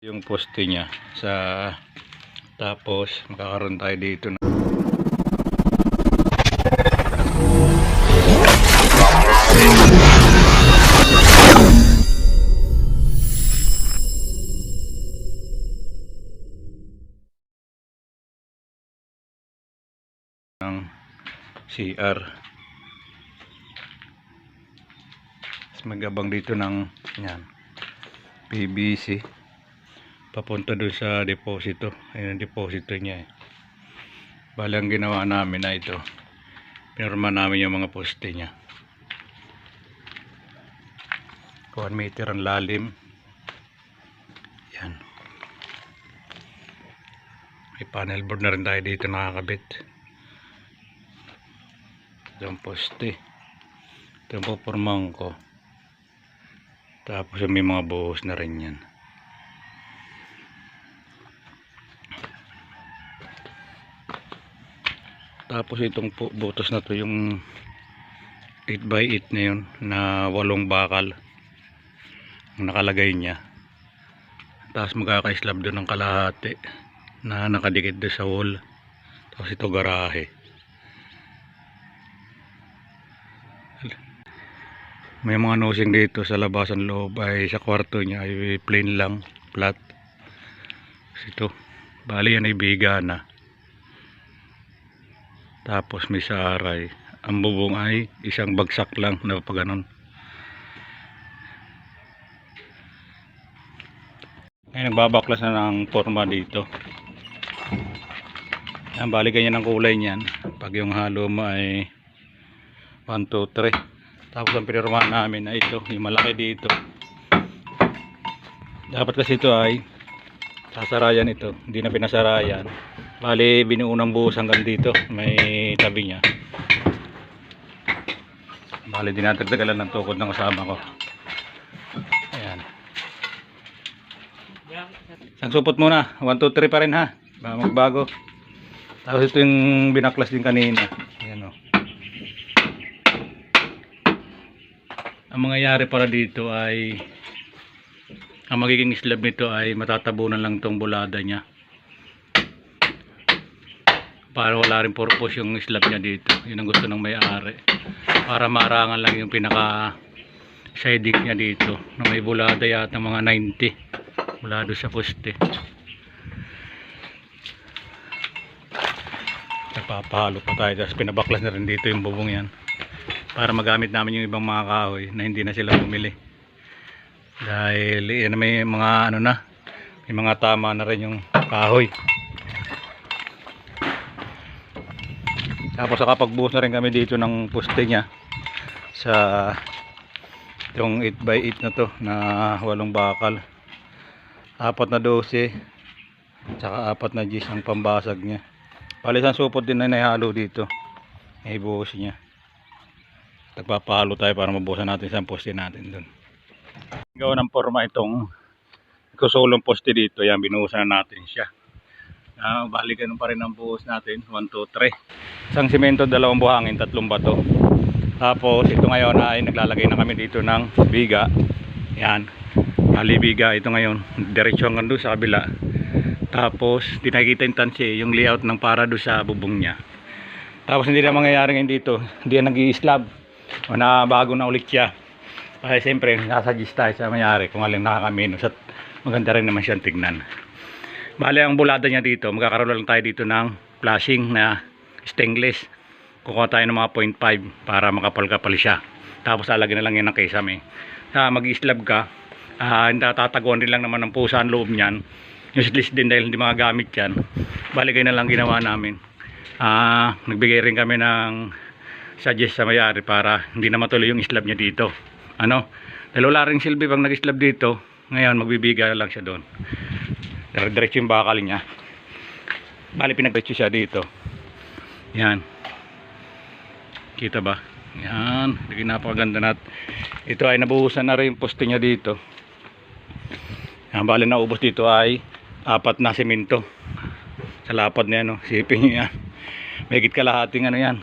yung poste niya sa, tapos makakaroon tayo dito ng CR. Magabang dito ng yan, PVC papunta doon sa deposito. Ayun ang deposito niya Bali ang ginawa namin na ito, pinirma namin yung mga poste niya. 1 meter ang lalim. Yan. May panel board na rin tayo dito nakakabit. Yung poste ito yung pupurmahan ko, tapos may mga buhos na rin yan. Tapos itong butos na to yung 8x8 na yun na 8 bakal ang nakalagay niya. Tapos magkaka-slab doon ng kalahati na nakadikit doon sa wall. Tapos ito garahe. May mga nosing dito sa labasan loob, ay sa kwarto niya ay plain lang, flat. Ito, bali yan ay biga na. Tapos may saray. Ang bubong ay isang bagsak lang na pagganon. Ay nagbabaklas na ng forma dito. Yan, bali ganyan ang kulay niyan. Pag yung halo mo ay 1, 2, 3. Tapos ang pinirmahan namin ay ito, yung malaki dito. Dapat kasi ito ay sasarayan ito, hindi na pinasarayan. Bali binuunang buhos hanggang dito, may tabi niya. Bali dinadagdagalan ng tukod ng kasama ko. Ayan. Isang supot muna, 1, 2, 3 pa rin ha, magbago. Tapos ito yung binaklas din kanina. Ayan o. Ang mangyayari para dito ay, ang magiging slab nito ay matatabunan lang tong bulada niya para wala rin purpose yung slab niya dito. Yun ang gusto ng may-ari, para marangan lang yung pinaka siding niya dito na may bulada yata mga 90 bulado sa poste. Nagpapahalo pa tayo, tapos pinabaklas na rin dito yung bubong yan para magamit namin yung ibang mga kahoy na hindi na sila bumili. Dahil yan, may mga ano na, may mga tama na rin yung kahoy. Tapos nakapagbuhos na rin kami dito ng poste niya sa itong 8x8 na to na 8 bakal. 4 na 12 tsaka 4 na Gs ang pambasag niya. Palisang supot din na naihalo dito. May buhos niya. Nagpapahalo tayo para mabuhusan natin sa poste natin dun. Gawa ng forma itong kusulong poste dito. Yan, binuhusan na natin siya. Bali ganun pa rin ang buhos natin. 1, 2, 3. Isang simento, 2 buhangin, 3 bato. Tapos ito ngayon ay naglalagay na kami dito ng biga. Yan. Bali biga ito ngayon. Diretso hanggang doon sa kabila. Tapos di nakikita yung tansi, yung layout ng para doon sa bubong niya. Tapos hindi na mangyayari ngayon dito. Hindi na nag-i-slab. O na bago na ulit siya. Kasi siyempre nasa-suggest tayo sa mayari kung aling nakakaminos at maganda rin naman siyang tignan. Bale ang bulada niya dito, magkakaroon lang tayo dito ng flashing na stainless. Kukuha tayo ng mga 0.5 para makapal-kapal siya. Tapos lalagyan na lang yan ng kesame. Mag-i-slab ka, tataguan din lang naman ng pusa ang loob niyan. Useless din dahil hindi magagamit yan. Bale kayo na lang ginawa namin. Nagbigay rin kami ng suggest sa mayari para hindi na matuloy yung slab niya dito. Dahil wala rin silbi pag nag-slab dito. Ngayon magbibiga lang siya doon. Diretso yung bakal niya. Bali pinagdiretso siya dito. Yan. Kita ba? Yan. Napakaganda na. Ito ay nabuhusan na rin yung poste niya dito. Yan. Bali naubos dito ay 4 na semento. Sa lapad niya sipin niya yan. May higit kalahating yan,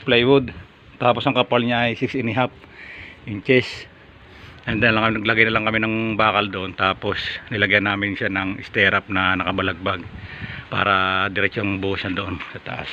plywood. Tapos ang kapal niya ay 6.5 inches. And then naglagay na lang kami ng bakal doon, tapos nilagyan namin siya ng stirrup na nakabalagbag para diretsong buhos na doon sa taas.